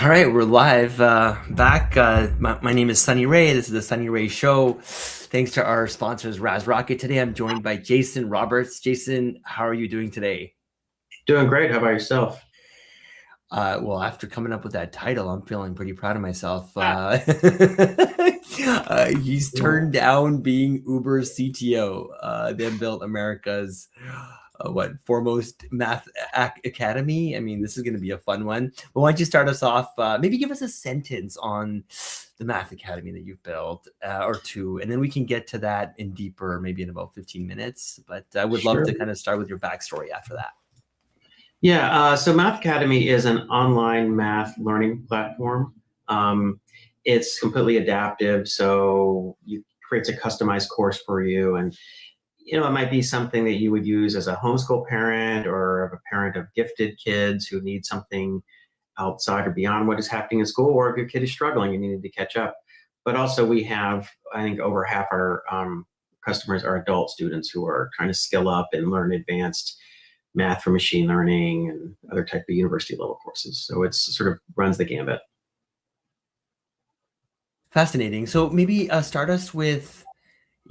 All right, we're live back. My name is Sunny Ray. This is the Sunny Ray Show. Thanks to our sponsors, Raz Rocket. Today I'm joined by Jason Roberts. Jason, how are you doing today? Doing great. How about yourself? Well, after coming up with that title, I'm feeling pretty proud of myself. Ah, He's yeah. turned down being Uber CTO, then built America's foremost math academy. I mean, this is going to be a fun one. But why don't you start us off? Maybe give us a sentence on the math academy that you've built, or two, and then we can get to that in deeper, maybe in about 15 minutes. But I would love Sure. to kind of start with your backstory after that. Yeah. So Math Academy is an online math learning platform. It's completely adaptive, so you creates a customized course for you, and it might be something that you would use as a homeschool parent or a parent of gifted kids who need something outside or beyond what is happening in school, or if your kid is struggling and you need to catch up. But also, we have, I think, over half our customers are adult students who are trying to skill up and learn advanced math for machine learning and other type of university level courses. So it's sort of runs the gambit. Fascinating. So maybe start us with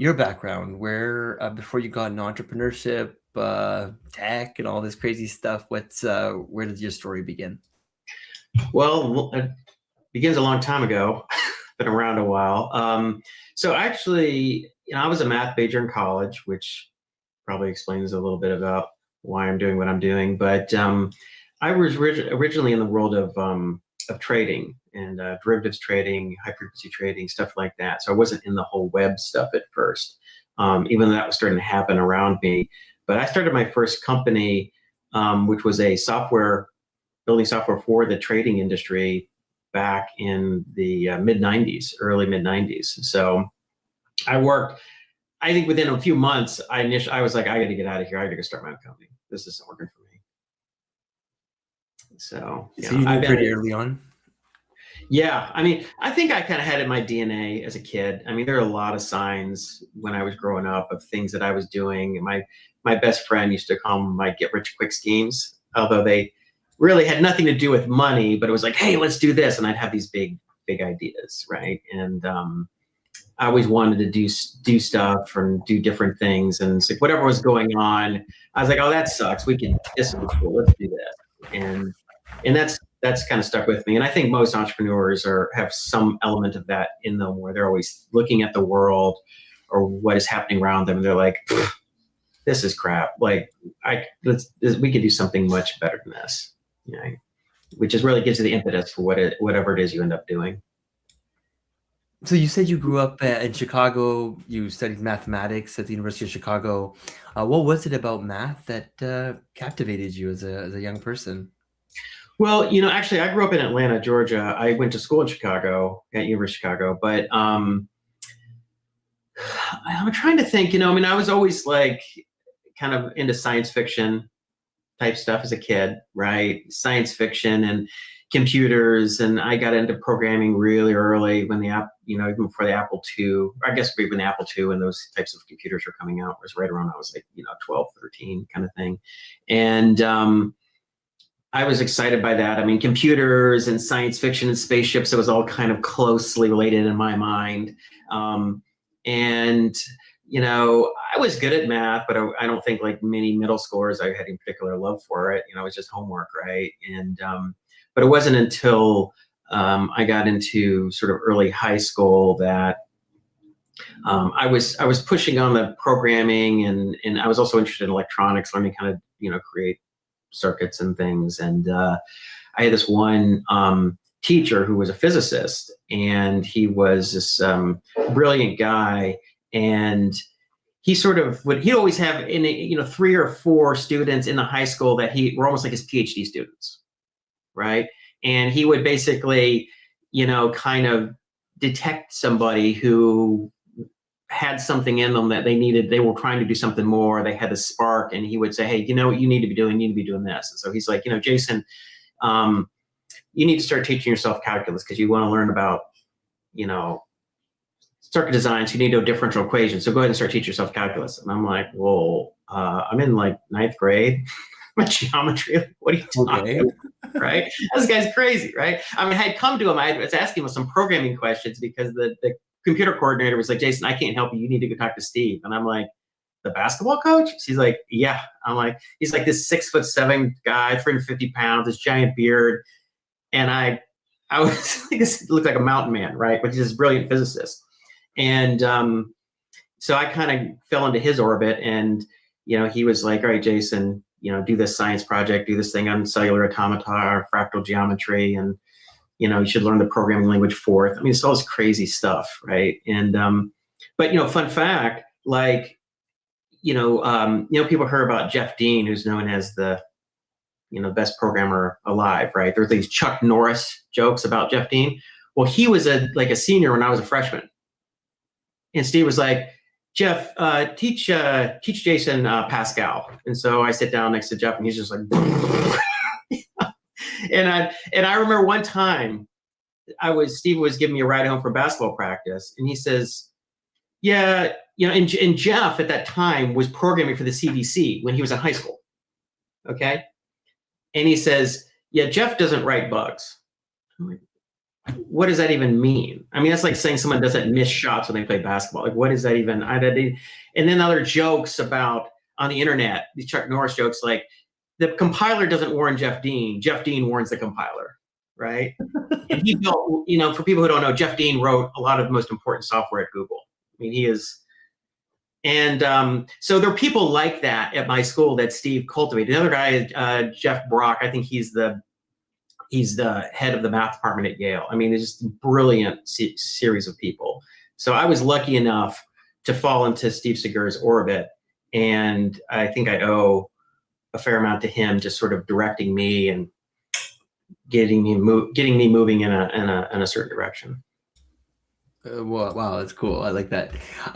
your background, where before you got into entrepreneurship, tech, and all this crazy stuff. Where did your story begin? Well, it begins a long time ago. Been around a while. So actually, I was a math major in college, which probably explains a little bit about why I'm doing what I'm doing. But I was originally in the world of trading and derivatives trading, high frequency trading, stuff like that. So I wasn't in the whole web stuff at first, even though that was starting to happen around me. But I started my first company, which was a building software for the trading industry back in the mid 90s, early mid 90s. So I worked, I think within a few months, I was like, I got to get out of here. I got to go start my own company. This isn't working for me. So, So you knew pretty early on. yeah, I mean, I think I kind of had it in my DNA as a kid. I mean, there are a lot of signs when I was growing up of things that I was doing. My best friend used to call them my get rich quick schemes, although they really had nothing to do with money, but it was like, hey, let's do this. And I'd have these big ideas, right? And I always wanted to do stuff and do different things. And it's like whatever was going on, I was like, oh, that sucks. This would be cool. Let's do this. And that's kind of stuck with me. And I think most entrepreneurs have some element of that in them, where they're always looking at the world or what is happening around them. And they're like, this is crap. Like we could do something much better than this. Which is really gives you the impetus for whatever it is you end up doing. So you said you grew up in Chicago. You studied mathematics at the University of Chicago. What was it about math that captivated you as a young person? Well, actually, I grew up in Atlanta, Georgia. I went to school in Chicago at University of Chicago, but I'm trying to think. I mean, I was always like kind of into science fiction type stuff as a kid, right? Science fiction and computers, and I got into programming really early when even before the Apple II. I guess even the Apple II and those types of computers were coming out was right around I was like 12, 13 kind of thing, and I was excited by that. I mean, computers and science fiction and spaceships, it was all kind of closely related in my mind. And, I was good at math, but I don't think like many middle schoolers, I had any particular love for it. It was just homework, right? And, but it wasn't until I got into sort of early high school that I was pushing on the programming, and I was also interested in electronics, learning how to, create circuits and things. And I had this one teacher who was a physicist, and he was this brilliant guy. And he he'd always have in 3 or 4 students in the high school that were almost like his PhD students, right? And he would basically, kind of detect somebody who had something in them that they were trying to do something more, they had a spark, and he would say, hey, you know what you need to be doing? You need to be doing this. And so he's like, Jason, you need to start teaching yourself calculus because you want to learn about, circuit design, so you need to know differential equations. So go ahead and start teaching yourself calculus. And I'm like, well, I'm in like 9th grade. about geometry. Like, what are you talking about? Right? This guy's crazy, right? I mean, I had come to him, I was asking him some programming questions because the computer coordinator was like, Jason, I can't help you. You need to go talk to Steve. And I'm like, the basketball coach? He's like, yeah. I'm like, he's like this 6'7" guy, 350 pounds, this giant beard. And I was like, this looked like a mountain man, right? But he's this brilliant physicist. And so I kind of fell into his orbit, and, he was like, all right, Jason, do this science project, do this thing on cellular automata or fractal geometry. And, you should learn the programming language Forth. I mean, it's all this crazy stuff. Right. And, but, fun fact, like, people heard about Jeff Dean, who's known as the, best programmer alive, right? There's these Chuck Norris jokes about Jeff Dean. Well, he was a senior when I was a freshman. And Steve was like, Jeff, teach Jason Pascal. And so I sit down next to Jeff, and he's just like, and I remember one time Steve was giving me a ride home from basketball practice, and he says, yeah, and Jeff at that time was programming for the CDC when he was in high school. Okay. And he says, yeah, Jeff doesn't write bugs. I'm like, what does that even mean? I mean, that's like saying someone doesn't miss shots when they play basketball. Like, what is that even? And then other jokes about on the internet, these Chuck Norris jokes, like the compiler doesn't warn Jeff Dean. Jeff Dean warns the compiler, right? And he built, for people who don't know, Jeff Dean wrote a lot of the most important software at Google. I mean, he is. And so there are people like that at my school that Steve cultivated. Another guy, Jeff Brock, I think he's the head of the math department at Yale. I mean, there's just a brilliant series of people. So I was lucky enough to fall into Steve Segur's orbit, and I think I owe a fair amount to him, just sort of directing me and getting me moving in a certain direction. Wow, that's cool. I like that.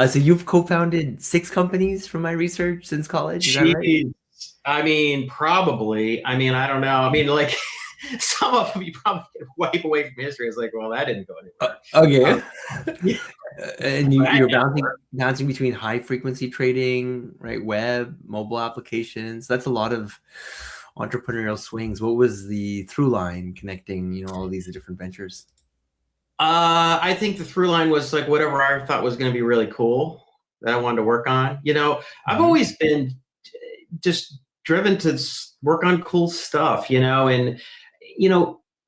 So you've co-founded 6 companies from my research since college, is that right? I mean, probably. I mean, I don't know. I mean, like, some of them you probably wipe away from history. It's like, well, that didn't go anywhere. Okay. And you're bouncing between high frequency trading, right? Web, mobile applications. That's a lot of entrepreneurial swings. What was the through line connecting, all of these different ventures? I think the through line was like whatever I thought was going to be really cool that I wanted to work on. I've always been just driven to work on cool stuff, and,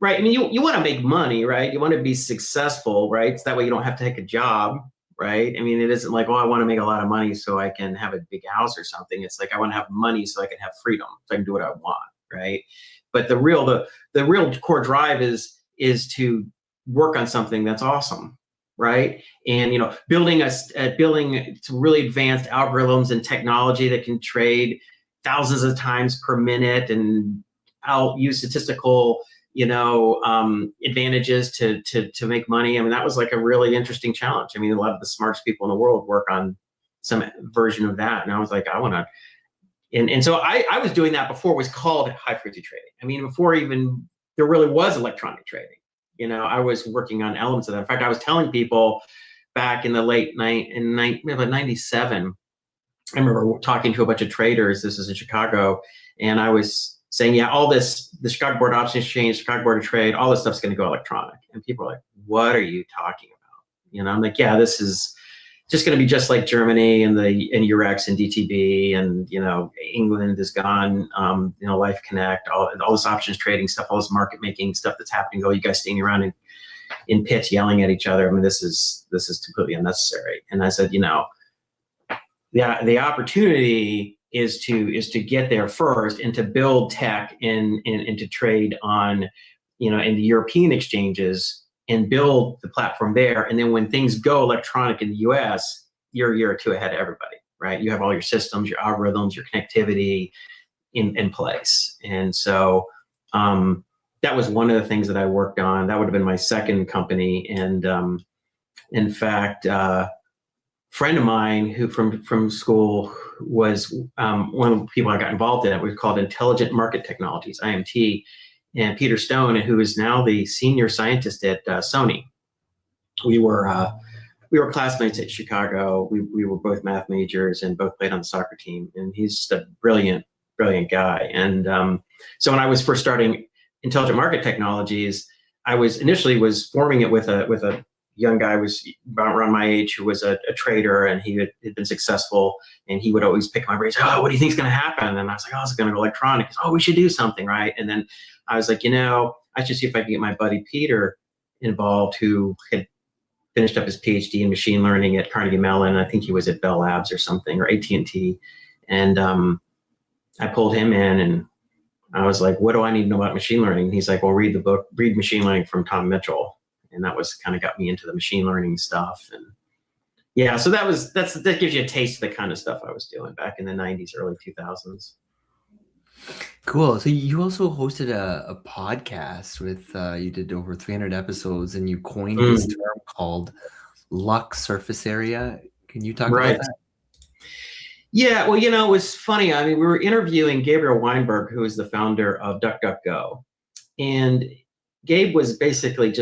right. I mean, you want to make money, right? You want to be successful, right? So that way you don't have to take a job, right? I mean, it isn't like, oh, I want to make a lot of money so I can have a big house or something. It's like, I want to have money so I can have freedom, so I can do what I want, right? But the real core drive is to work on something that's awesome, right? And building some really advanced algorithms and technology that can trade thousands of times per minute and use statistical advantages to make money. I mean, that was like a really interesting challenge. I mean, a lot of the smartest people in the world work on some version of that, and I was like, I want to. And so I was doing that before it was called high frequency trading. I mean, before even there really was electronic trading. I was working on elements of that. In fact, I was telling people back in the late in 97, I remember talking to a bunch of traders. This is in Chicago. And I was saying, yeah, all this, the Chicago Board of Options Exchange, Chicago Board of Trade, all this stuff's going to go electronic. And people are like, what are you talking about? I'm like, yeah, this is just going to be just like Germany and Eurex and DTB and, England is gone, Life Connect, all this options trading stuff, all this market making stuff that's happening. Oh, you guys standing around in pits yelling at each other. I mean, this is completely unnecessary. And I said, the opportunity is to get there first and to build tech and to trade on, in the European exchanges and build the platform there. And then when things go electronic in the US, you're a year or two ahead of everybody, right? You have all your systems, your algorithms, your connectivity in place. And so that was one of the things that I worked on. That would have been my second company. And in fact, friend of mine who from school was one of the people I got involved in it. We called Intelligent Market Technologies, IMT, and Peter Stone, who is now the senior scientist at Sony. We were classmates at Chicago. We were both math majors and both played on the soccer team. And he's just a brilliant brilliant guy. And so when I was first starting Intelligent Market Technologies, I was initially forming it with a young guy who was around my age who was a trader, and he had been successful, and he would always pick my brains. Oh, what do you think is going to happen? And I was like, oh, it's going to go electronic. Oh, we should do something, right? And then I was like, I should see if I can get my buddy Peter involved, who had finished up his PhD in machine learning at Carnegie Mellon. I think he was at Bell Labs or something, or AT&T. And I pulled him in, and I was like, what do I need to know about machine learning? And he's like, well, read Machine Learning from Tom Mitchell. And that was kind of got me into the machine learning stuff. And yeah, so that gives you a taste of the kind of stuff I was doing back in the 90s, early 2000s. Cool. So you also hosted a podcast with, you did over 300 episodes, and you coined this term called luck surface area. Can you talk about that? Yeah, well, it was funny. I mean, we were interviewing Gabriel Weinberg, who is the founder of DuckDuckGo. And Gabe was basically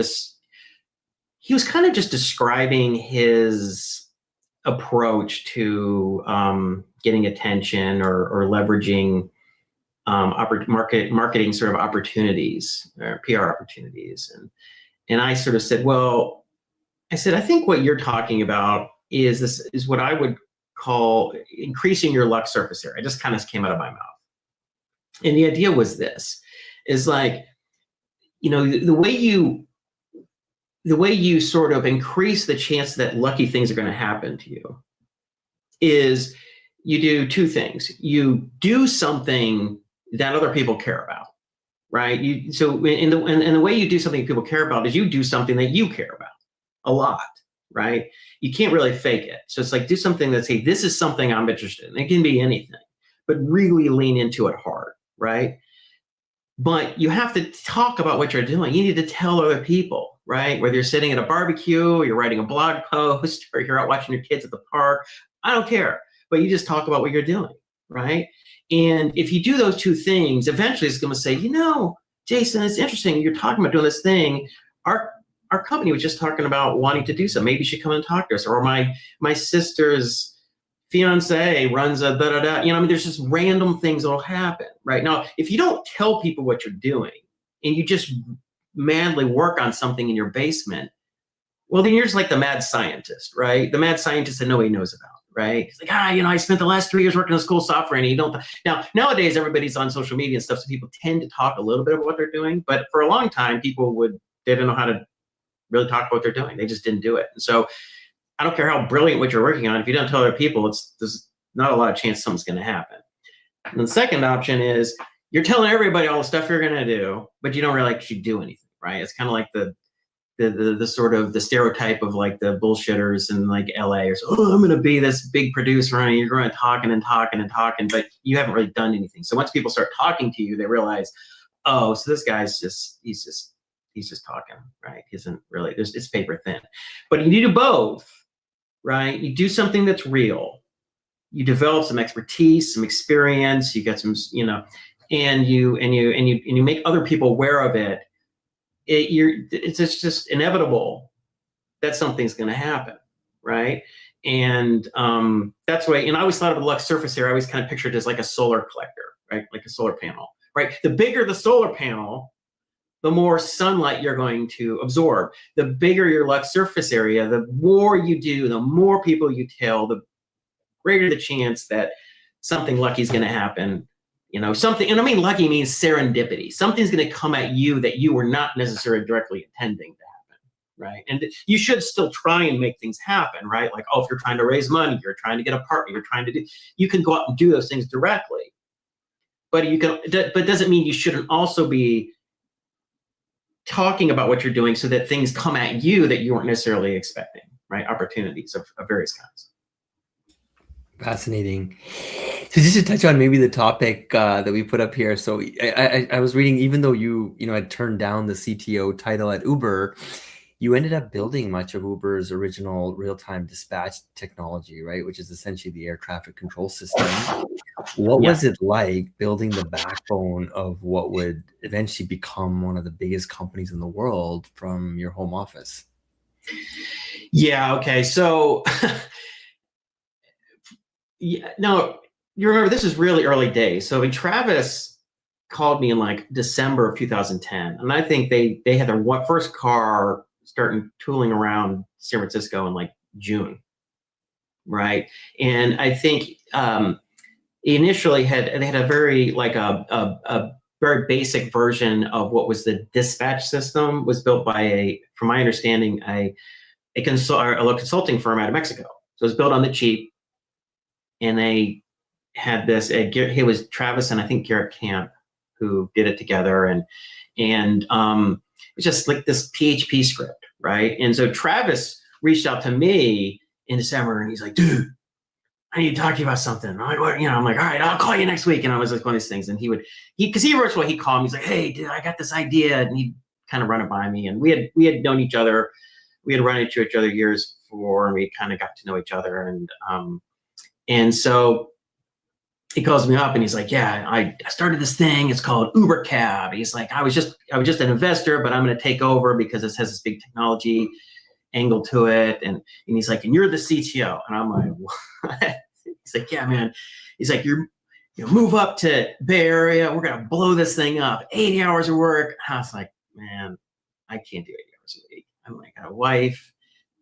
he was kind of just describing his approach to getting attention or leveraging marketing sort of opportunities, or PR opportunities. And I sort of said, I think what you're talking about is what I would call increasing your luck surface area. It just kind of came out of my mouth. And the idea was this, is like, the way you sort of increase the chance that lucky things are going to happen to you is you do two things. You do something that other people care about, right? And the way you do something people care about is you do something that you care about a lot, right? You can't really fake it. So it's like, do something that's, hey, this is something I'm interested in. It can be anything, but really lean into it hard, right? But you have to talk about what you're doing. You need to tell other people, right? Whether you're sitting at a barbecue, or you're writing a blog post, or you're out watching your kids at the park, I don't care. But you just talk about what you're doing, right? And if you do those two things, eventually it's going to say, Jason, it's interesting. You're talking about doing this thing. Our company was just talking about wanting to do so. Maybe you should come and talk to us. Or my sister's fiance runs a da-da-da. There's just random things that'll happen, right? Now, if you don't tell people what you're doing and you just madly work on something in your basement, well, then you're just like the mad scientist, right? The mad scientist that nobody knows about, right? It's like, I spent the last 3 years working on this cool software, and you don't. Now, nowadays, everybody's on social media and stuff, so people tend to talk a little bit about what they're doing. But for a long time, they didn't know how to really talk about what they're doing. They just didn't do it. And so I don't care how brilliant what you're working on. If you don't tell other people, there's not a lot of chance something's going to happen. And the second option is you're telling everybody all the stuff you're going to do, but you don't really actually do anything, right? It's kind of like the sort of the stereotype of like the bullshitters in like LA, or so, I'm going to be this big producer, and you're going to talking and talking and talking, but you haven't really done anything. So once people start talking to you, they realize, oh, so this guy's he's just talking, right? He isn't really, it's paper thin. But you do both, right? You do something that's real. You develop some expertise, some experience. You get some, and you make other people aware of it. It's just inevitable that something's going to happen, right? And that's why. And I always thought of the luck surface area. I always kind of pictured it as like a solar collector, right? Like a solar panel, right? The bigger the solar panel, the more sunlight you're going to absorb. The bigger your luck surface area, the more you do, the more people you tell, the greater the chance that something lucky is going to happen. Something, and I mean lucky means serendipity. Something's going to come at you that you were not necessarily directly intending to happen, right? And you should still try and make things happen, right? Like, if you're trying to raise money, you're trying to get a partner, you can go out and do those things directly. But but doesn't mean you shouldn't also be talking about what you're doing so that things come at you that you weren't necessarily expecting, right? Opportunities of various kinds. Fascinating. So just to touch on maybe the topic that we put up here. So I was reading, even though you had turned down the CTO title at Uber, you ended up building much of Uber's original real-time dispatch technology, right? Which is essentially the air traffic control system. What was it like building the backbone of what would eventually become one of the biggest companies in the world from your home office? Yeah. Okay. So, no, you remember this is really early days. So Travis called me in like December of 2010, and I think they had their first car starting tooling around San Francisco in like June, right? And I think initially they had a very like a very basic version of what was the dispatch system, was built by from my understanding, a consulting firm out of Mexico. So it was built on the cheap, and they had this. It was Travis and I think Garrett Camp who did it together, and it's just like this PHP script, right? And so Travis reached out to me in December, and he's like, "Dude, I need to talk to you about something." I'm like, "What?" I'm like, "All right, I'll call you next week." And I was like, one of these things, and because he works well, he called me. He's like, "Hey, dude, I got this idea," and he kind of run it by me, and we had known each other. We had run into each other years before, and we kind of got to know each other, and so he calls me up and he's like, "Yeah, I started this thing. It's called Uber Cab." He's like, I was just an investor, but I'm going to take over because this has this big technology angle to it. And he's like, "And you're the CTO." And I'm like, "What?" He's like, "Yeah, man." He's like, you move up to Bay Area. We're going to blow this thing up. 80 hours of work." And I was like, "Man, I can't do 80 hours a week. I'm like, I got a wife,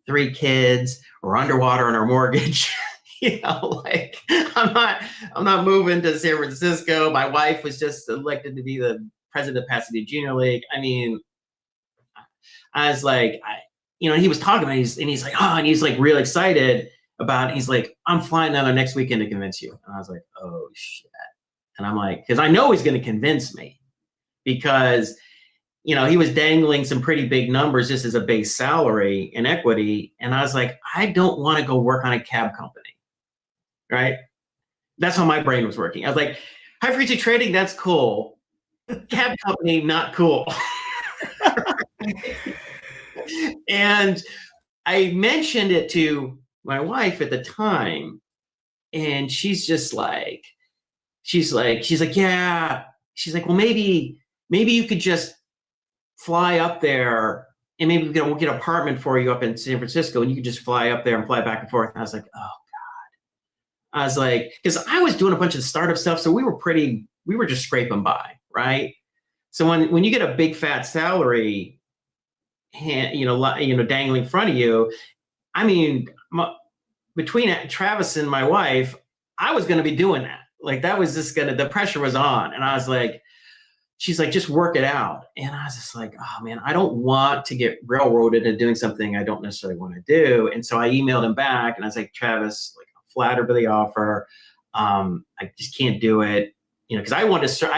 3 kids. We're underwater on our mortgage." Like I'm not moving to San Francisco. My wife was just elected to be the president of Pasadena Junior League. I mean, I was like, he was talking about it, and he's like, "Oh," and he's like real excited about it. He's like, "I'm flying down there next weekend to convince you." And I was like, "Oh shit." And I'm like, because I know he's going to convince me, because he was dangling some pretty big numbers just as a base salary and equity. And I was like, I don't want to go work on a cab company. Right? That's how my brain was working. I was like, high frequency trading, that's cool. Cab company, not cool. And I mentioned it to my wife at the time, and she's like, "Yeah." She's like, "Well, maybe you could just fly up there, and maybe we'll get an apartment for you up in San Francisco, and you could just fly up there and fly back and forth." And I was like, "Oh." I was like, because I was doing a bunch of startup stuff, so we were just scraping by, right? So when you get a big fat salary, dangling in front of you, I mean, between Travis and my wife, I was going to be doing that. Like that was just the pressure was on, and I was like, she's like, "Just work it out," and I was just like, "Oh man, I don't want to get railroaded into doing something I don't necessarily want to do." And so I emailed him back, and I was like, "Travis, like, flattered by the offer. I just can't do it, because I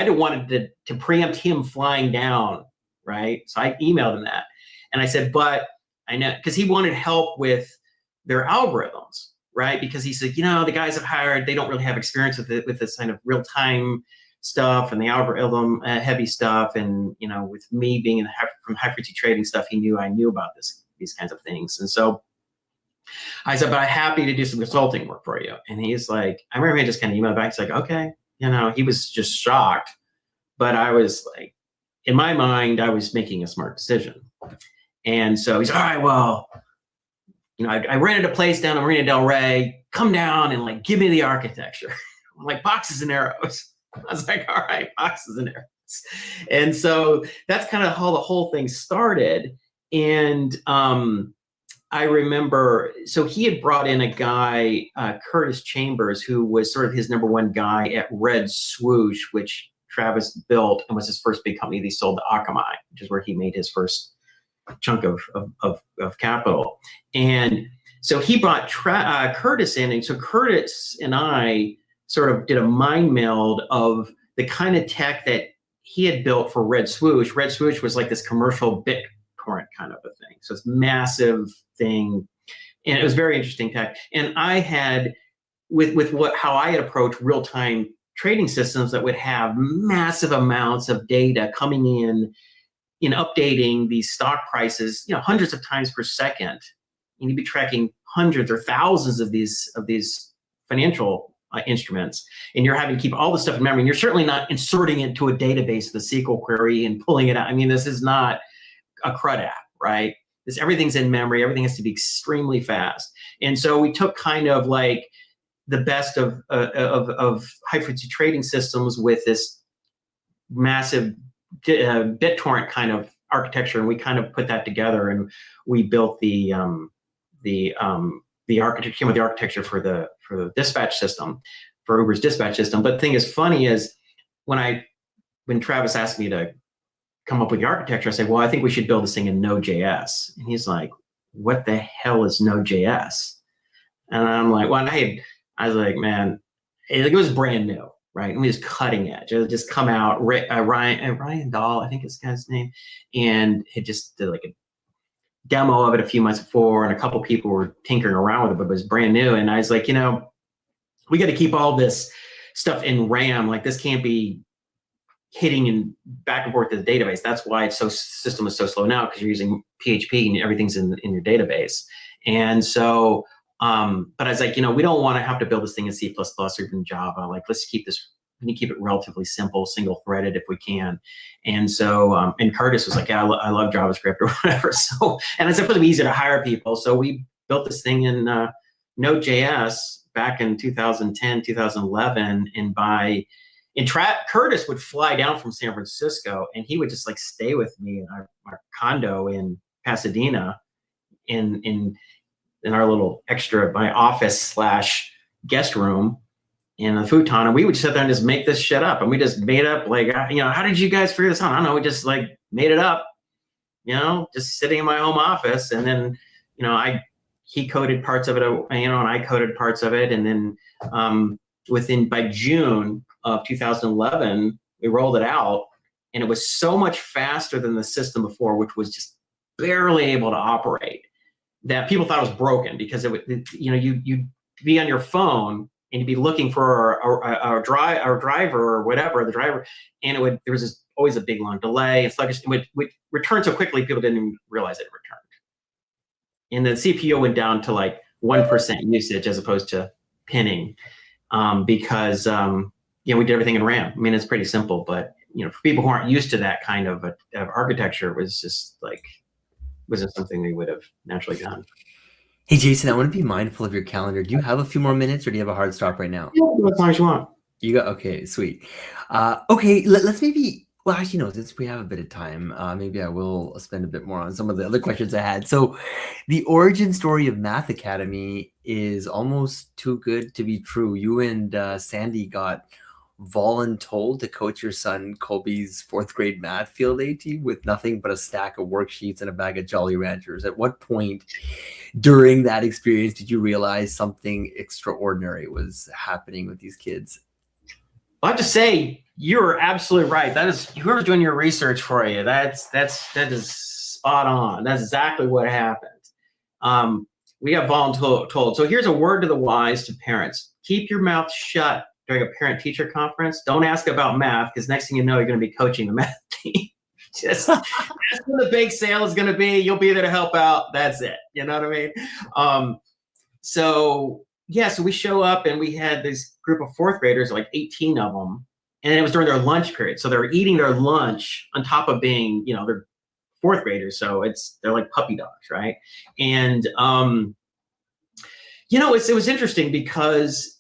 didn't want to preempt him flying down, right?" So I emailed him that, and I said, "But I know," because he wanted help with their algorithms, right? Because he said, the guys I've hired, they don't really have experience with this kind of real time stuff and the algorithm heavy stuff, and with me being from high frequency trading stuff, I knew about these kinds of things, and so I said, "But I'm happy to do some consulting work for you." And he's like, I remember he just kind of emailed back. He's like, "Okay." He was just shocked. But I was like, in my mind, I was making a smart decision. And so he's like, "All right, well, I rented a place down in Marina Del Rey. Come down and like give me the architecture." I'm like, "Boxes and arrows." I was like, "All right, boxes and arrows." And so that's kind of how the whole thing started. And I remember, so he had brought in a guy, Curtis Chambers, who was sort of his number one guy at Red Swoosh, which Travis built and was his first big company that he sold to Akamai, which is where he made his first chunk of capital. And so he brought Curtis in, and so Curtis and I sort of did a mind meld of the kind of tech that he had built for Red Swoosh. Red Swoosh was like this commercial BitTorrent kind of a thing. So it's massive thing. And it was very interesting tech. And I had, with how I had approached real-time trading systems that would have massive amounts of data coming in updating these stock prices, hundreds of times per second. You need to be tracking hundreds or thousands of these financial instruments, and you're having to keep all the stuff in memory. And you're certainly not inserting it to a database with a SQL query and pulling it out. I mean, this is not a CRUD app, right? Everything's in memory. Everything has to be extremely fast. And so we took kind of like the best of high frequency trading systems with this massive BitTorrent kind of architecture, and we kind of put that together, and we built the architecture, came with the architecture for the dispatch system, for Uber's dispatch system. But the thing is funny is when Travis asked me to come up with the architecture, I said, well, I think we should build this thing in Node.js. And he's like, what the hell is Node.js? And I'm like, well, I was like, man, it was brand new, right? I mean, it's cutting edge. It had just come out. Ryan Dahl, I think is the guy's name, and it just did like a demo of it a few months before, and a couple people were tinkering around with it, but it was brand new. And I was like, we got to keep all this stuff in RAM. Like, this can't be hitting and back and forth to the database. That's why system is so slow now, because you're using PHP and everything's in your database. And so, but I was like, we don't want to have to build this thing in C++ or even Java. Like, let's keep this. We need to keep it relatively simple, single-threaded if we can. And so, and Curtis was like, yeah, I love JavaScript or whatever. So, and it's supposed to be easy to hire people. So we built this thing in Node.js back in 2010, 2011, and Curtis would fly down from San Francisco, and he would just like stay with me in our condo in Pasadena, in our little my office / guest room in the futon, and we would sit there and just make this shit up. And we just made up, like, how did you guys figure this out? I don't know. We just like made it up, just sitting in my home office. And then, he coded parts of it, and I coded parts of it. And then by June of 2011, we rolled it out, and it was so much faster than the system before, which was just barely able to operate, that people thought it was broken, because you'd be on your phone and you'd be looking for our driver or whatever, the driver, and there was always a big long delay. It's like it would return so quickly, people didn't even realize it returned. And the CPU went down to like 1% usage as opposed to pinning, because we did everything in RAM. I mean, it's pretty simple, but for people who aren't used to that kind of architecture, it was just like, wasn't something they would have naturally done. Hey, Jason, I want to be mindful of your calendar. Do you have a few more minutes, or do you have a hard stop right now? Yeah, as long as you want. Okay, sweet. Okay, let's maybe, well, actually, no, since we have a bit of time, maybe I will spend a bit more on some of the other questions I had. So the origin story of Math Academy is almost too good to be true. You and Sandy got voluntold to coach your son Colby's 4th grade math field day team with nothing but a stack of worksheets and a bag of Jolly Ranchers. At what point during that experience did you realize something extraordinary was happening with these kids? I have to say, you're absolutely right. That is, whoever's doing your research for you, that is spot on. That's exactly what happened. We got voluntold. So here's a word to the wise to parents: keep your mouth shut during a parent-teacher conference. Don't ask about math, because next thing you know, you're going to be coaching the math team. That's when the big sale is going to be. You'll be there to help out. That's it. You know what I mean? So we show up, and we had this group of 4th graders, like 18 of them, and it was during their lunch period. So they're eating their lunch on top of being, they're 4th graders. So they're like puppy dogs, right? And it was interesting, because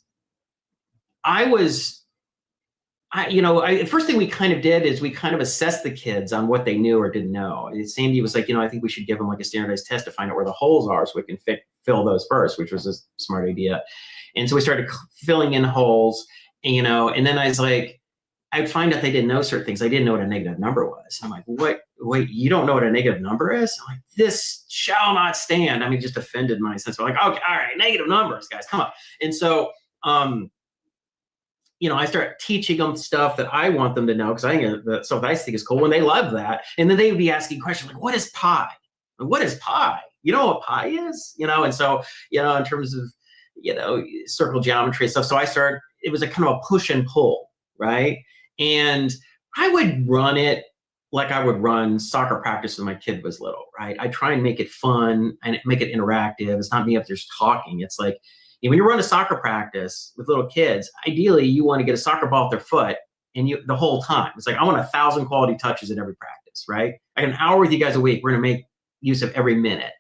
the first thing we kind of did is we kind of assessed the kids on what they knew or didn't know. And Sandy was like, I think we should give them like a standardized test to find out where the holes are, so we can fill those first, which was a smart idea. And so we started filling in holes, and then I was like, I'd find out they didn't know certain things. I didn't know what a negative number was. I'm like, what? Wait, you don't know what a negative number is? I'm like, this shall not stand. I mean, just offended my sense. We're like, okay, all right, negative numbers, guys, come on. And so, I start teaching them stuff that I want them to know, because I think the stuff I think is cool, and they love that. And then they would be asking questions like, what is pi? What is pi? You know what pi is? And so, in terms of, circle geometry and stuff. So it was a kind of a push and pull, right? And I would run it like I would run soccer practice when my kid was little, right? I try and make it fun and make it interactive. It's not me up there just talking. It's like, when you run a soccer practice with little kids, ideally you want to get a soccer ball at their foot, and the whole time. It's like, I want 1,000 quality touches at every practice, right? Like an hour with you guys a week, we're going to make use of every minute.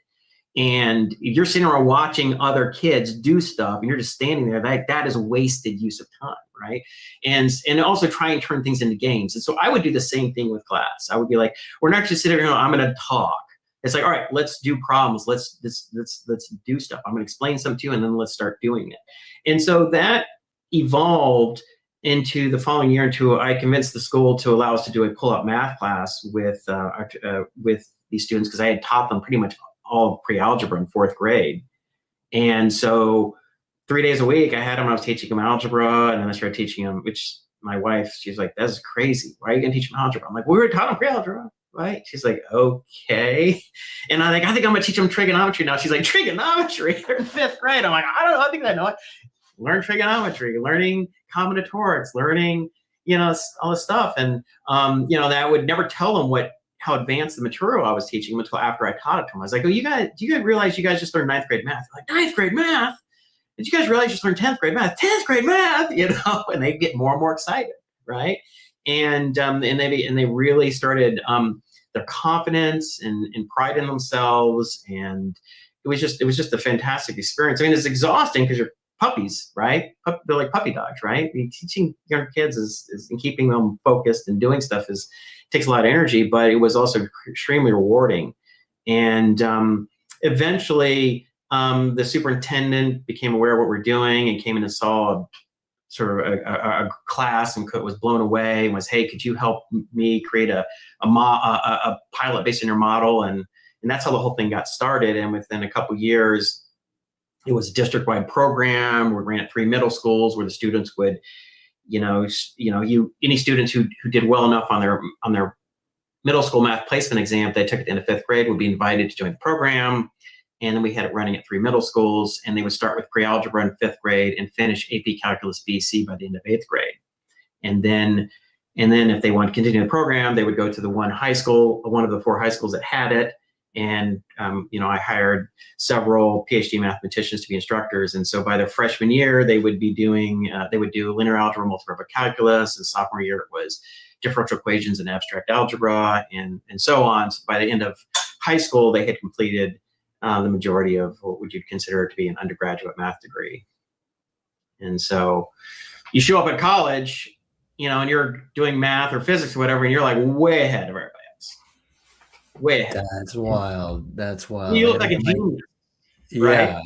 And if you're sitting around watching other kids do stuff and you're just standing there, that is wasted use of time, right? And also try and turn things into games. And so I would do the same thing with class. I would be like, we're not just sitting here, I'm going to talk. It's like, all right, let's do problems. Let's do stuff. I'm going to explain something to you, and then let's start doing it. And so that evolved into the following year into I convinced the school to allow us to do a pull-up math class with these students, because I had taught them pretty much all pre-algebra in 4th grade. And so 3 days a week I had them. I was teaching them algebra, and then I started teaching them, which my wife, she's like, that's crazy. Why are you going to teach them algebra? I'm like, we were taught them pre-algebra, right? She's like, okay. And I'm like, I think I'm going to teach them trigonometry now. She's like, trigonometry? They're in 5th grade. I'm like, I don't know. I think I know it. Learn trigonometry, learning combinatorics, learning, all this stuff. And, that I would never tell them how advanced the material I was teaching them until after I taught it to them. I was like, oh, do you guys realize you guys just learned 9th grade math? Like, 9th grade math? Did you guys realize you just learned 10th grade math? 10th grade math, and they get more and more excited, right? And they really started their confidence and pride in themselves. And it was just a fantastic experience. I mean, it's exhausting because you're puppies, right? They're like puppy dogs, right? I mean, teaching young kids is and keeping them focused and doing stuff takes a lot of energy, but it was also extremely rewarding. And eventually, the superintendent became aware of what we're doing and came in and saw a class and was blown away and was, hey, could you help me create a pilot based on your model? And that's how the whole thing got started. And within a couple years, it was a district-wide program. We ran at 3 middle schools where the students would, any students who did well enough on their middle school math placement exam, they took it into 5th grade, would be invited to join the program. And then we had it running at 3 middle schools, and they would start with pre-algebra in 5th grade and finish AP Calculus BC by the end of 8th grade. And then if they wanted to continue the program, they would go to one of the 4 high schools that had it. And, I hired several PhD mathematicians to be instructors. And so by their freshman year, they would do linear algebra, multivariable calculus. And sophomore year, it was differential equations and abstract algebra and so on. So by the end of high school, they had completed the majority of what would you consider to be an undergraduate math degree. And so you show up at college, and you're doing math or physics or whatever, and you're like way ahead of everybody else. Way ahead. That's wild. You look like a genius, right?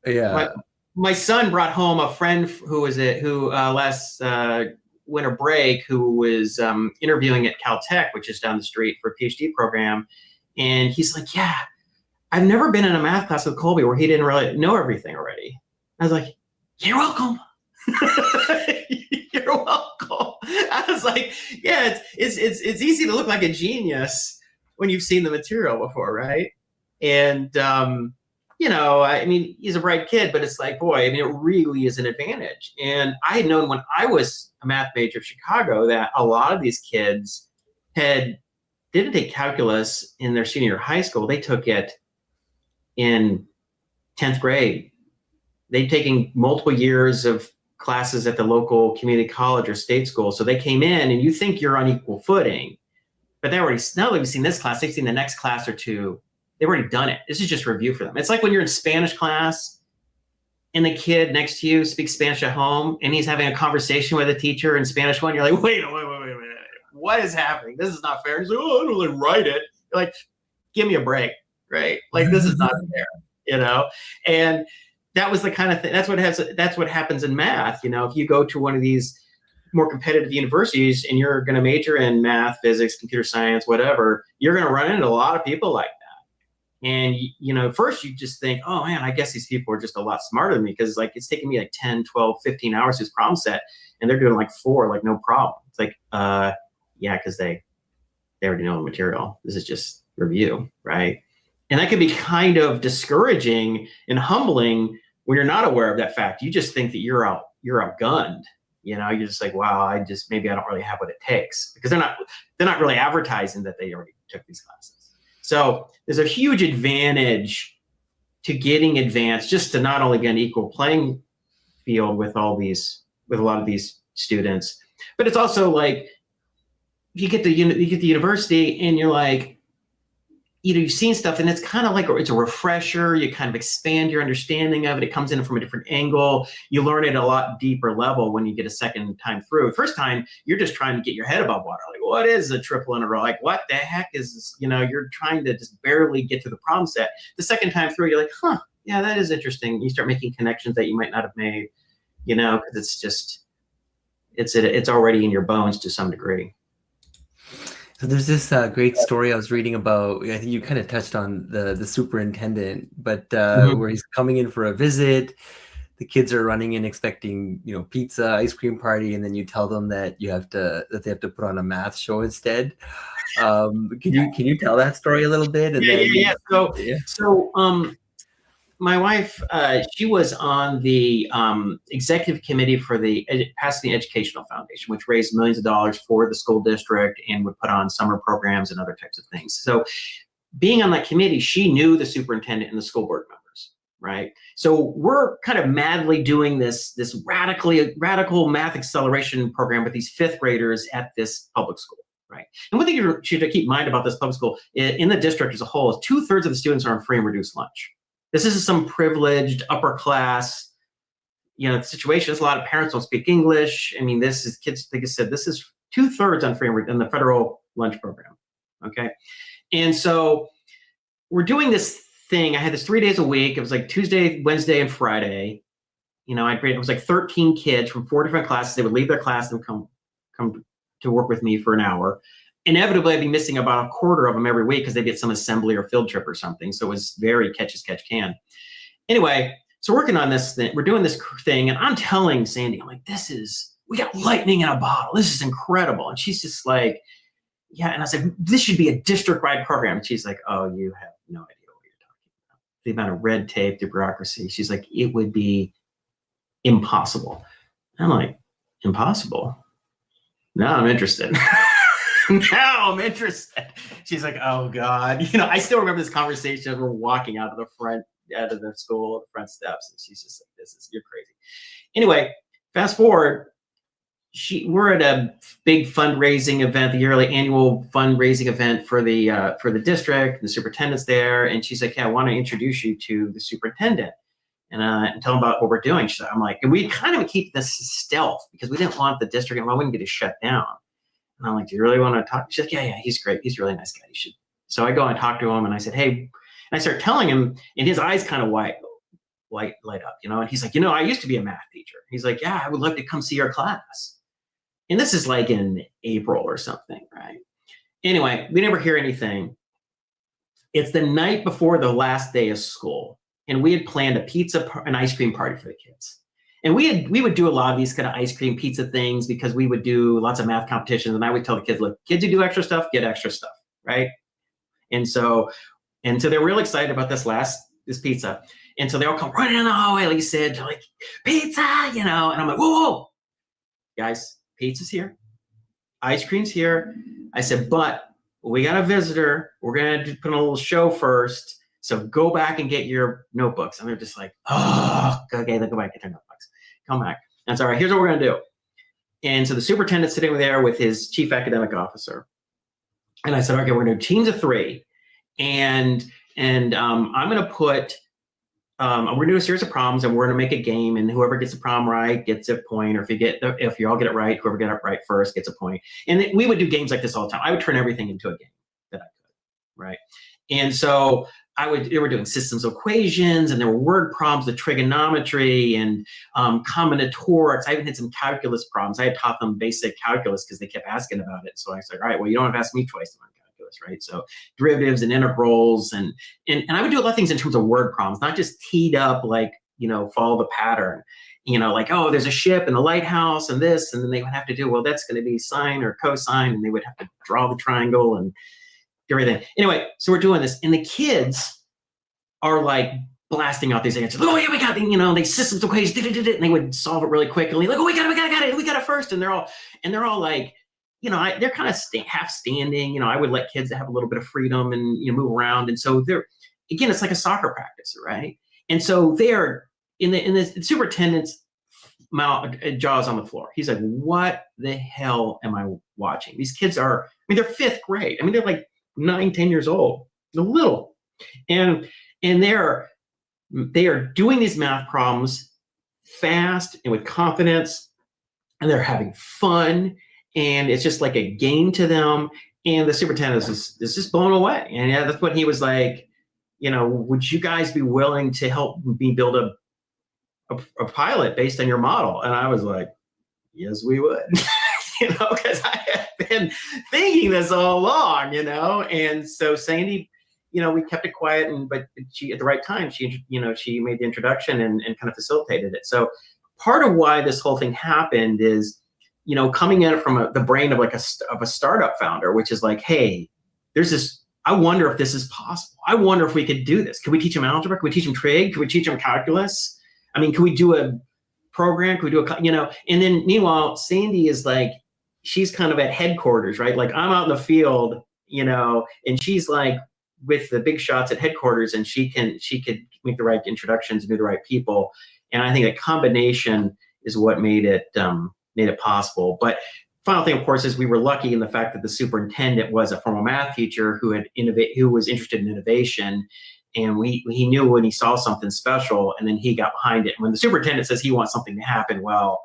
Yeah. My son brought home a friend who last winter break, who was interviewing at Caltech, which is down the street for a PhD program. And he's like, yeah, I've never been in a math class with Colby where he didn't really know everything already. I was like, you're welcome. You're welcome. I was like, yeah, it's easy to look like a genius when you've seen the material before, right? And I mean, he's a bright kid, but it's like, boy, I mean, it really is an advantage. And I had known when I was a math major at Chicago that a lot of these kids didn't take calculus in their senior year of high school. They took it in 10th grade. They'd taken multiple years of classes at the local community college or state school. So they came in and you think you're on equal footing, but now they've seen this class, they've seen the next class or two. They've already done it. This is just review for them. It's like when you're in Spanish class and the kid next to you speaks Spanish at home and he's having a conversation with a teacher in Spanish 1. You're like, wait. What is happening? This is not fair. He's like, oh, I don't really write it. You're like, give me a break, right? Like, this is not fair, And that was the kind of thing. That's what happens in math. If you go to one of these more competitive universities and you're going to major in math, physics, computer science, whatever, you're going to run into a lot of people like that. And, first you just think, oh man, I guess these people are just a lot smarter than me, because like it's taking me like 10, 12, 15 hours to this problem set and they're doing like 4, like no problem. It's like, yeah, because they already know the material. This is just review, right? And that can be kind of discouraging and humbling when you're not aware of that fact. You just think that you're outgunned. You're just like, wow, maybe I don't really have what it takes, because they're not really advertising that they already took these classes. So there's a huge advantage to getting advanced, just to not only be an equal playing field with a lot of these students, but it's also like, you get the university and you're like, you've seen stuff and it's kind of like, it's a refresher. You kind of expand your understanding of it. It comes in from a different angle. You learn it at a lot deeper level when you get a second time through. First time, you're just trying to get your head above water. Like, what is a triple integral? Like, what the heck is this? You're trying to just barely get to the problem set. The second time through, you're like, huh, yeah, that is interesting. You start making connections that you might not have made, because it's just, it's already in your bones to some degree. So there's this great story I was reading about. I think you kind of touched on the superintendent, but where he's coming in for a visit, the kids are running in expecting pizza, ice cream party, and then you tell them that they have to put on a math show instead. Can you tell that story a little bit? And So my wife, she was on the executive committee for the Pasadena Educational Foundation, which raised millions of dollars for the school district and would put on summer programs and other types of things. So being on that committee, she knew the superintendent and the school board members, right? So we're kind of madly doing this radical math acceleration program with these fifth graders at this public school. Right. And one thing you should keep in mind about this public school in the district as a whole is 2/3 of the students are on free and reduced lunch. This isn't some privileged upper class, situation. There's a lot of parents don't speak English. I mean, this is kids, like I said, this is 2/3 on free in the federal lunch program. Okay. And so we're doing this thing. I had this 3 days a week. It was like Tuesday, Wednesday, and Friday. It was like 13 kids from 4 different classes. They would leave their class and come to work with me for an hour. Inevitably, I'd be missing about a quarter of them every week because they get some assembly or field trip or something. So it was very catch as catch can. Anyway, so working on this thing, we're doing this thing, and I'm telling Sandy, I'm like, we got lightning in a bottle. This is incredible. And she's just like, yeah. And I said, this should be a district-wide program. And she's like, oh, you have no idea what you're talking about. The amount of red tape, the bureaucracy. She's like, it would be impossible. I'm like, impossible? No, I'm interested. Now I'm interested. She's like, oh God. I still remember this conversation. We're walking out of the school, the front steps, and she's just like, you're crazy. Anyway, fast forward, we're at a big fundraising event, the yearly annual fundraising event for the district. The superintendent's there, and she's like, yeah, I want to introduce you to the superintendent and tell them about what we're doing. I'm like, and we kind of keep this stealth because we didn't want the district, and I wouldn't get it shut down. And I'm like, do you really want to talk? She's like, yeah, he's great. He's a really nice guy. You should. So I go and talk to him, and I said, hey, and I start telling him, and his eyes kind of light up, and he's like, I used to be a math teacher. He's like, yeah, I would love to come see your class. And this is like in April or something, right? Anyway, we never hear anything. It's the night before the last day of school, and we had planned an ice cream party for the kids. And we would do a lot of these kind of ice cream pizza things because we would do lots of math competitions. And I would tell the kids, look, kids who do extra stuff, get extra stuff, right? And so they're real excited about this pizza. And so they all come running in the hallway, like you said, they're like, pizza, and I'm like, whoa, guys, pizza's here. Ice cream's here. I said, but we got a visitor. We're going to put on a little show first. So go back and get your notebooks. And they're just like, oh, okay, then go back and get their notebooks. Come back. That's all right. Here's what we're going to do. And so the superintendent's sitting there with his chief academic officer. And I said, okay, we're going to do teams of 3. And I'm going to put, we're going to do a series of problems, and we're going to make a game. And whoever gets the problem right gets a point. Or if you all get it right, whoever get it right first gets a point. And we would do games like this all the time. I would turn everything into a game that I could, right? And so they were doing systems equations, and there were word problems, the trigonometry and combinatorics. I even had some calculus problems. I had taught them basic calculus because they kept asking about it. So I was like, all right, well, you don't have to ask me twice on calculus, right? So derivatives and integrals, and I would do a lot of things in terms of word problems, not just teed up like, follow the pattern. Like, oh, there's a ship and a lighthouse and this, and then they would have to do, well, that's going to be sine or cosine, and they would have to draw the triangle and everything. Anyway, so we're doing this, and the kids are like blasting out these answers. Oh yeah, we got the, they systems equations, and they would solve it really quickly. Like, oh, we got it first, and they're all like, they're kind of half standing. I would let kids have a little bit of freedom and move around, and so again, it's like a soccer practice, right? And so they're in the superintendent's jaws on the floor. He's like, what the hell am I watching? These kids they're 5th grade. They're like 9, 10 years old. a little. And they are doing these math problems fast and with confidence, and they're having fun, and it's just like a game to them. And the superintendent is just blown away. And yeah, that's what he was like, would you guys be willing to help me build a pilot based on your model? And I was like, yes, we would. Because I had been thinking this all along, and so Sandy, we kept it quiet, but she, at the right time, she made the introduction and kind of facilitated it. So part of why this whole thing happened is, coming in from the brain of a startup founder, which is like, hey, there's this, I wonder if this is possible. I wonder if we could do this. Could we teach them algebra? Could we teach them trig? Could we teach them calculus? I mean, could we do a program? Could we do and then meanwhile, Sandy is like, she's kind of at headquarters, right? Like I'm out in the field, and she's like with the big shots at headquarters, and she could make the right introductions and do the right people. And I think a combination is what made it possible. But final thing, of course, is we were lucky in the fact that the superintendent was a former math teacher who was interested in innovation. And he knew when he saw something special, and then he got behind it. When the superintendent says he wants something to happen, well,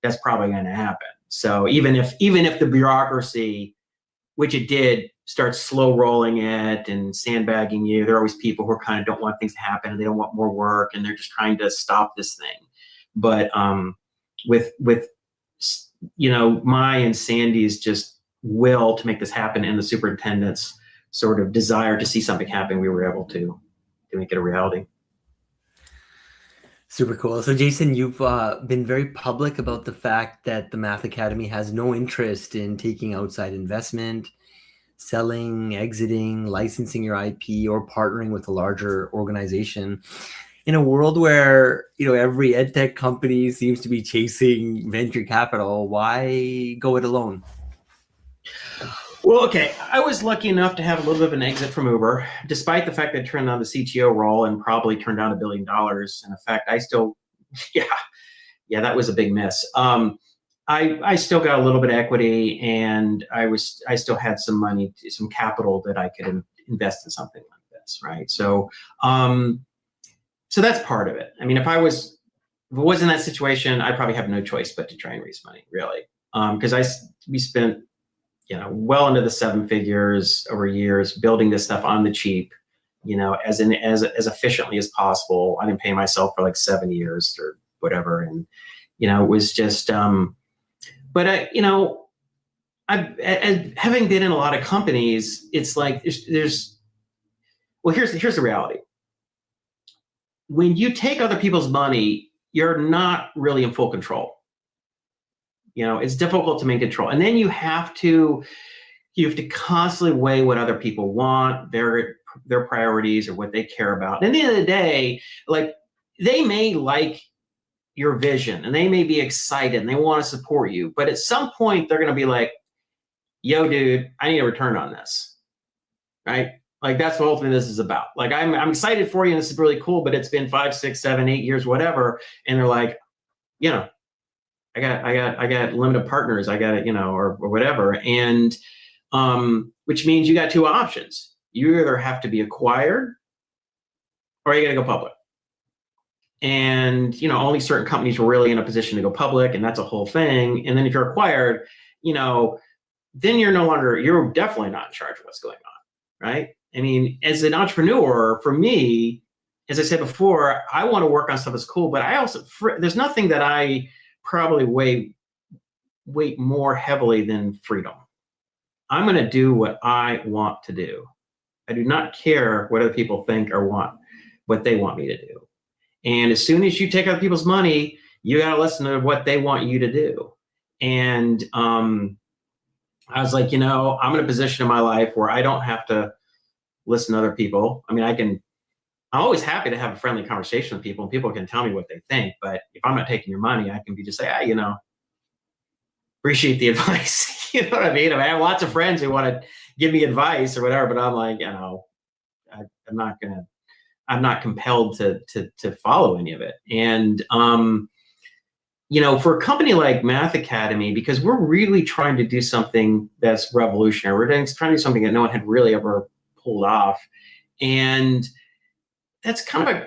that's probably going to happen. So even if the bureaucracy, which it did, starts slow rolling it and sandbagging you, there are always people who kind of don't want things to happen, and they don't want more work, and they're just trying to stop this thing. But with my and Sandy's just will to make this happen, and the superintendent's sort of desire to see something happen, we were able to make it a reality. Super cool. So Jason, you've been very public about the fact that the Math Academy has no interest in taking outside investment, selling, exiting, licensing your IP, or partnering with a larger organization. In a world where, every edtech company seems to be chasing venture capital, why go it alone? Well, okay, I was lucky enough to have a little bit of an exit from Uber, despite the fact that I turned down the CTO role and probably turned down $1 billion. And in fact, I still, that was a big miss. I still got a little bit of equity, and I still had some money, some capital that I could invest in something like this, right? So, so that's part of it. I mean, if I was in that situation, I probably have no choice but to try and raise money, really, because we spent well into the 7 figures over years building this stuff on the cheap, as efficiently as possible. I didn't pay myself for like 7 years or whatever, and it was just. But having been in a lot of companies, it's like here's the reality. When you take other people's money, you're not really in full control. It's difficult to maintain control. And then you have to constantly weigh what other people want, their priorities, or what they care about. And at the end of the day, like, they may like your vision, and they may be excited, and they want to support you. But at some point, they're going to be like, yo, dude, I need a return on this, right? Like, that's what ultimately this is about. Like, I'm excited for you, and this is really cool, but it's been 5, 6, 7, 8 years, whatever. And they're like, I got limited partners. I got it, or whatever. And which means you got two options. You either have to be acquired, or you got to go public. And only certain companies were really in a position to go public, and that's a whole thing. And then if you're acquired, then you're definitely not in charge of what's going on, right? I mean, as an entrepreneur, for me, as I said before, I want to work on stuff that's cool, but I also, there's nothing that I probably weight more heavily than freedom. I'm going to do what I want to do. I do not care what other people think or want, what they want me to do. And as soon as you take other people's money, you got to listen to what they want you to do. And I was like, I'm in a position in my life where I don't have to listen to other people. I mean, I'm always happy to have a friendly conversation with people, and people can tell me what they think. But if I'm not taking your money, I can just say, appreciate the advice. You know what I mean? I have lots of friends who want to give me advice or whatever, but I'm like, I'm not compelled to follow any of it. And, for a company like Math Academy, because we're really trying to do something that's revolutionary, we're trying to do something that no one had really ever pulled off. And that's kind of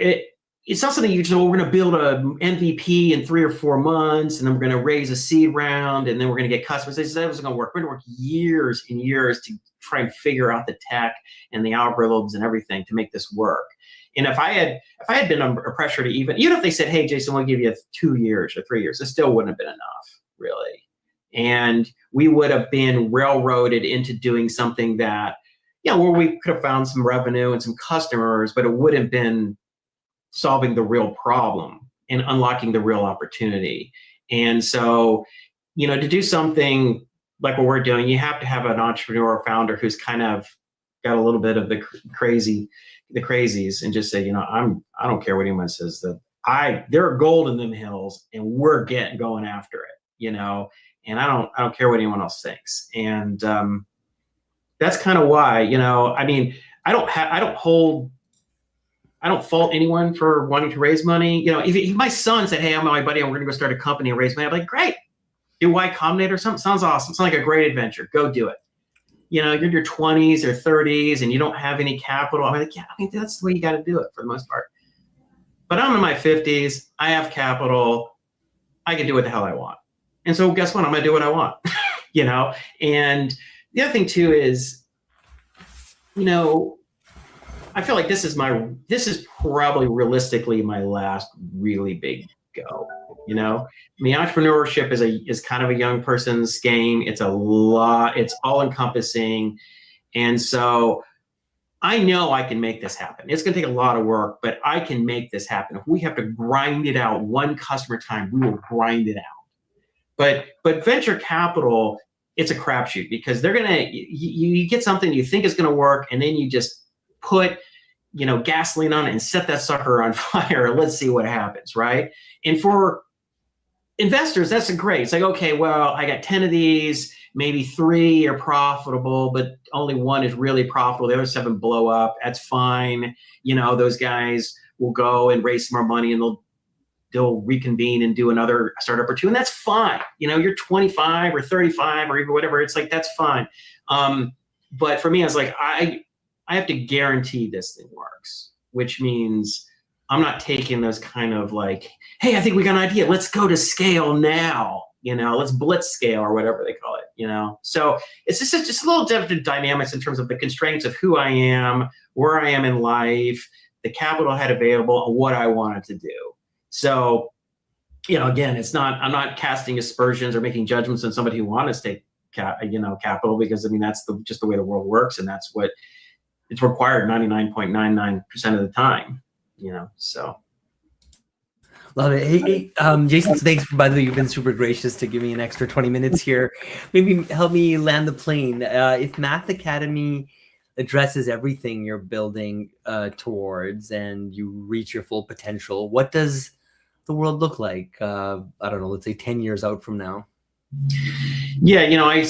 it's not something you just, we're going to build a MVP in 3 or 4 months, and then we're going to raise a seed round, and then we're going to get customers. That wasn't going to work. We're going to work years and years to try and figure out the tech and the algorithms and everything to make this work. And if I had been under pressure to even if they said, hey, Jason, we'll give you 2 years or 3 years, it still wouldn't have been enough, really. And we would have been railroaded into doing something that, where we could have found some revenue and some customers, but it wouldn't have been solving the real problem and unlocking the real opportunity. And so, to do something like what we're doing, you have to have an entrepreneur or founder who's kind of got a little bit of the crazies, and just say, I don't care what anyone says, that there are gold in them hills, and we're going after it, and I don't care what anyone else thinks. And that's kind of why, I don't fault anyone for wanting to raise money. If my son said, hey, I'm my buddy, and we're going to go start a company and raise money, I'm like, great. Do Y Combinator or something? Sounds awesome. Sounds like a great adventure. Go do it. You're in your 20s or 30s and you don't have any capital. I'm like, that's the way you got to do it for the most part. But I'm in my 50s. I have capital. I can do what the hell I want. And so guess what? I'm going to do what I want, And the other thing too is, I feel like this is probably realistically my last really big go. Entrepreneurship is kind of a young person's game. It's a lot. It's all encompassing, and so I know I can make this happen. It's going to take a lot of work, but I can make this happen. If we have to grind it out one customer time, we will grind it out. But venture capital, it's a crapshoot, because they're gonna you get something you think is going to work, and then you just put gasoline on it and set that sucker on fire. Let's see what happens, right? And for investors, that's great. It's like, okay, well, I got 10 of these, maybe 3 are profitable, but only 1 is really profitable. The other 7 blow up. That's fine. Those guys will go and raise some more money, and they'll reconvene and do another startup or 2, and that's fine. You're 25 or 35 or even whatever. It's like, that's fine. But for me, I was like, I have to guarantee this thing works, which means I'm not taking those kind of like, hey, I think we got an idea. Let's go to scale now. Let's blitz scale or whatever they call it. So it's just a little different dynamics in terms of the constraints of who I am, where I am in life, the capital I had available, and what I wanted to do. So, again, I'm not casting aspersions or making judgments on somebody who wants to take capital, because that's just the way the world works, and that's what it's required 99.99% of the time, so. Love it. Hey, Jason, thanks. By the way, you've been super gracious to give me an extra 20 minutes here. Maybe help me land the plane. If Math Academy addresses everything you're building towards, and you reach your full potential, what does the world look like? I don't know, let's say 10 years out from now. Yeah, I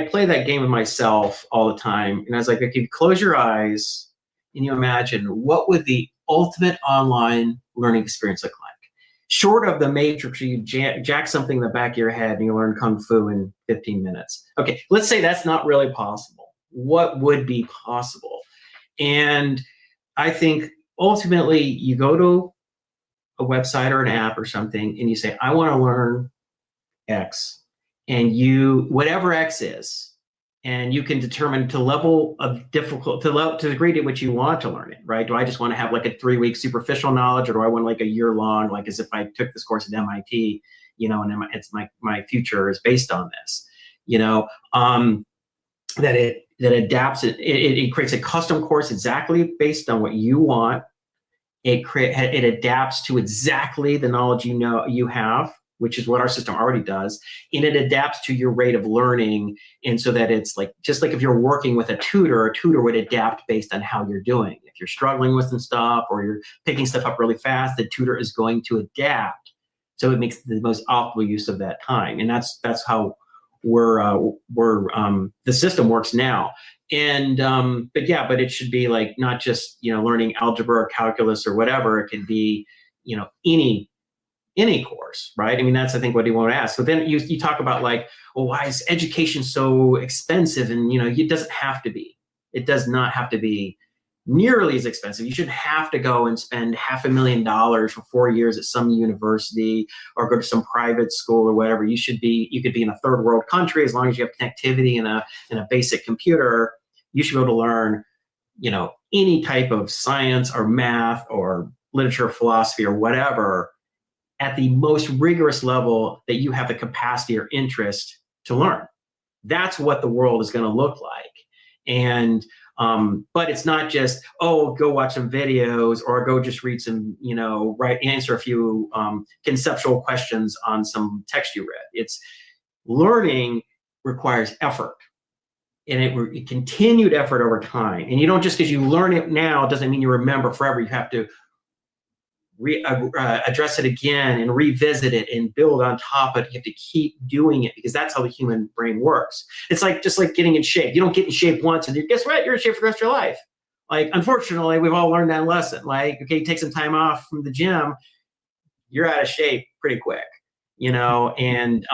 play that game with myself all the time, and I was like, if you close your eyes and you imagine, what would the ultimate online learning experience look like? Short of the Matrix, you jack something in the back of your head and you learn Kung Fu in 15 minutes. Okay, let's say that's not really possible. What would be possible? And I think ultimately you go to a website or an app or something, and you say, I want to learn X, and whatever X is, and you can determine to level of difficult, to the degree to which you want to learn it, right? Do I just want to have like a 3-week superficial knowledge, or do I want like a year long, like as if I took this course at MIT, and it's my future is based on this, that it adapts it creates a custom course exactly based on what you want. It adapts to exactly the knowledge you have, which is what our system already does, and it adapts to your rate of learning. And so that it's like, just like if you're working with a tutor would adapt based on how you're doing. If you're struggling with some stuff, or you're picking stuff up really fast, the tutor is going to adapt. So it makes the most optimal use of that time. And that's how the system works now. And but it should be like, not just learning algebra or calculus or whatever. It can be any course, right? That's, I think, what you want to ask. So then you talk about like, well, why is education so expensive? And it doesn't have to be. It does not have to be nearly as expensive. You shouldn't have to go and spend $500,000 for 4 years at some university or go to some private school or whatever. You could be in a third world country, as long as you have connectivity in a basic computer. You should be able to learn, any type of science or math or literature, philosophy, or whatever at the most rigorous level that you have the capacity or interest to learn. That's what the world is going to look like. And but it's not just, go watch some videos or go just read some, answer a few conceptual questions on some text you read. It's learning requires effort, and it continued effort over time. And you don't, just because you learn it now doesn't mean you remember forever. You have to address it again and revisit it and build on top of it. You have to keep doing it, because that's how the human brain works. It's just like getting in shape. You don't get in shape once and guess what? You're in shape for the rest of your life. Like, unfortunately, we've all learned that lesson. Like, okay, take some time off from the gym, you're out of shape pretty quick, and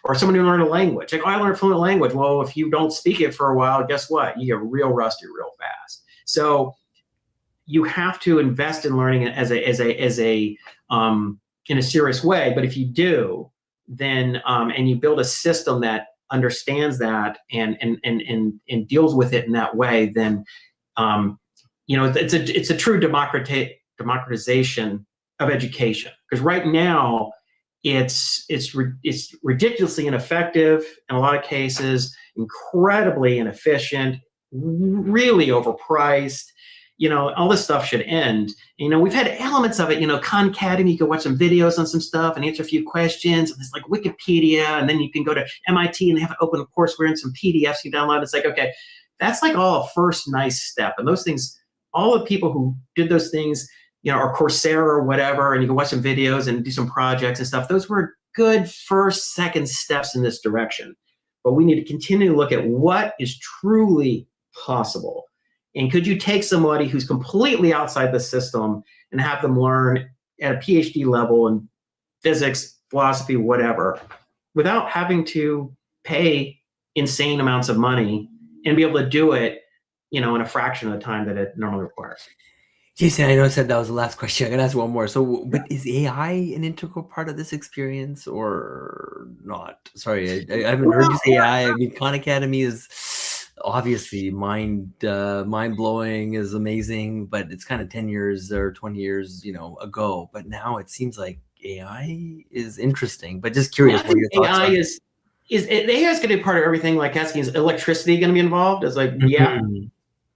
or someone who learned a language. Like, I learned a fluent language. Well, if you don't speak it for a while, guess what? You get real rusty real fast. So you have to invest in learning it in a serious way. But if you do, then and you build a system that understands that and deals with it in that way, then it's a true democratization of education. Because right now it's ridiculously ineffective in a lot of cases, incredibly inefficient, really overpriced. All this stuff should end. We've had elements of it, Khan Academy, you can watch some videos on some stuff and answer a few questions. And there's like Wikipedia, and then you can go to MIT and they have an open courseware and some PDFs you download. It's like, okay, that's like all a first nice step. And those things, all the people who did those things, or Coursera or whatever, and you can watch some videos and do some projects and stuff. Those were good first, second steps in this direction. But we need to continue to look at what is truly possible. And could you take somebody who's completely outside the system and have them learn at a PhD level in physics, philosophy, whatever, without having to pay insane amounts of money and be able to do it, in a fraction of the time that it normally requires? Jason, I know I said that was the last question. I'm gonna ask one more. So, but is AI an integral part of this experience or not? Sorry, I haven't heard you say AI. I mean, Khan Academy is obviously mind blowing, is amazing, but it's kind of 10 years or 20 years, ago. But now it seems like AI is interesting. But just curious, what are your thoughts? AI AI is going to be part of everything. Like asking, is electricity going to be involved? It's like, yeah.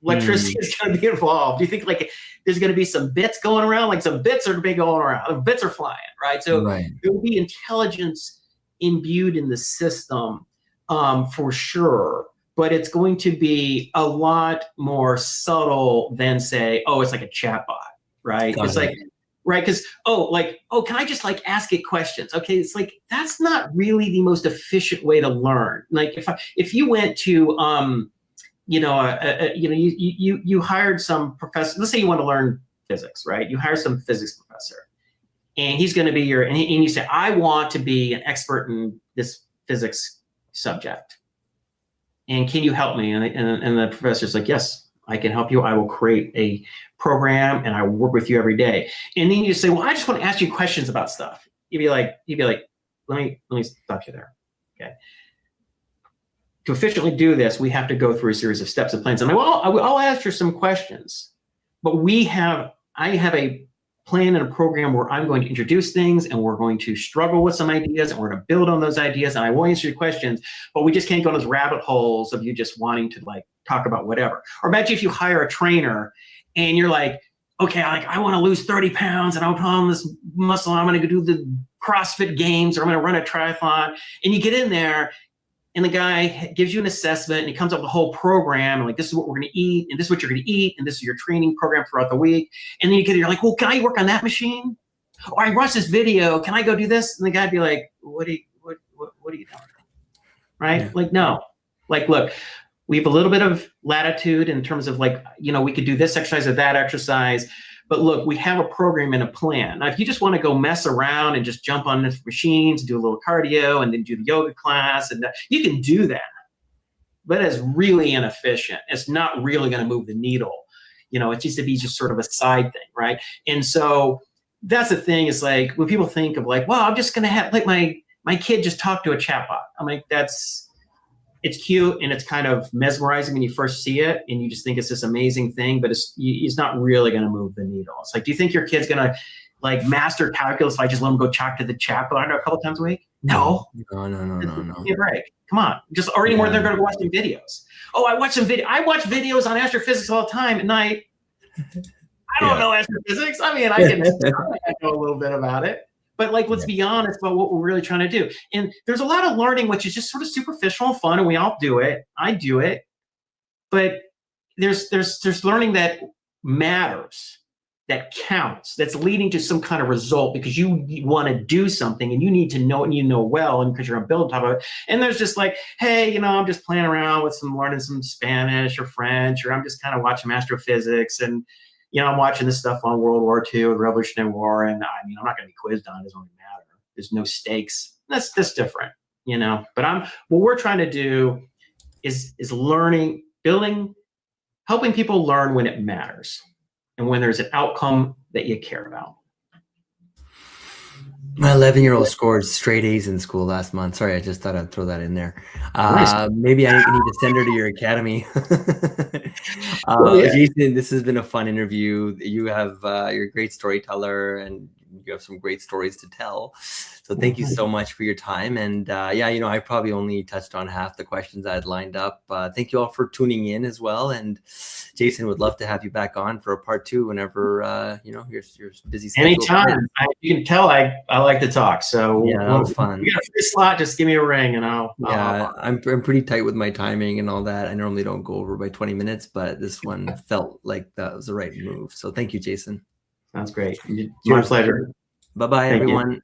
Electricity is going to be involved. Do you think like there's going to be some bits going around? Like some bits are going around. Bits are flying, right? So there will be intelligence imbued in the system for sure. But it's going to be a lot more subtle than say, it's like a chatbot, right? It's like, right? Because can I just like ask it questions? Okay, it's like that's not really the most efficient way to learn. Like if you went to you hired some professor. Let's say you want to learn physics, right? You hire some physics professor, and he's going to be and you say, I want to be an expert in this physics subject, and can you help me? And the professor's like, yes, I can help you. I will create a program, and I will work with you every day. And then you say, well, I just want to ask you questions about stuff. You'd be like, let me stop you there, okay? To efficiently do this, we have to go through a series of steps and plans. And I'll ask you some questions, but I have a plan and a program where I'm going to introduce things, and we're going to struggle with some ideas, and we're going to build on those ideas, and I will answer your questions, but we just can't go in those rabbit holes of you just wanting to like talk about whatever. Or imagine if you hire a trainer and you're like, okay, I want to lose 30 pounds and I'll put on this muscle, and I'm going to go do the CrossFit games, or I'm going to run a triathlon, and you get in there and the guy gives you an assessment and he comes up with a whole program, and like, this is what we're going to eat, and this is what you're going to eat, and this is your training program throughout the week. And then you're like, well, can I work on that machine? Or I watched this video, can I go do this? And the guy'd be like, what are you doing? Right? Yeah. Like, no. Like, look, we have a little bit of latitude in terms of like, we could do this exercise or that exercise. But look, we have a program and a plan. Now, if you just want to go mess around and just jump on the machines, do a little cardio, and then do the yoga class, and you can do that. but it's really inefficient. It's not really going to move the needle. It used to be just sort of a side thing, right? And so that's the thing, is like when people think of like, well, I'm just going to have like my kid just talk to a chatbot. I'm like, it's cute and it's kind of mesmerizing when you first see it and you just think it's this amazing thing, but it's not really going to move the needle. It's like, do you think your kid's going to like master calculus if I just let them go talk to the chatbot a couple times a week? No. No. Give me a break. Come on. Just or anymore, they're going to watch some videos. Oh, I watch videos on astrophysics all the time at night. I don't know astrophysics. I mean, I know a little bit about it. But like, let's be honest about what we're really trying to do. And there's a lot of learning, which is just sort of superficial and fun, and we all do it. I do it. But there's learning that matters, that counts, that's leading to some kind of result because you want to do something and you need to know it and you know well, and because you're going to build on top of it. And there's just like, hey, I'm just playing around with learning some Spanish or French, or I'm just kind of watching astrophysics, and I'm watching this stuff on World War II, the Revolutionary War, and I mean, I'm not going to be quizzed on it. It doesn't really matter. There's no stakes. That's different, But what we're trying to do is learning, building, helping people learn when it matters and when there's an outcome that you care about. My 11-year-old scored straight A's in school last month. Sorry, I just thought I'd throw that in there. Nice. Maybe I need to send her to your academy. Jason, this has been a fun interview. You have you're a great storyteller and you have some great stories to tell. So thank you so much for your time. And I probably only touched on half the questions I had lined up. Thank you all for tuning in as well. And Jason, would love to have you back on for a part 2 whenever your busy schedule. Anytime. You can tell I like to talk. So yeah, that was fun. You got a free slot, just give me a ring and I'll I'm pretty tight with my timing and all that. I normally don't go over by 20 minutes, but this one felt like that was the right move. So thank you, Jason. Sounds great. My pleasure. Bye-bye, everyone.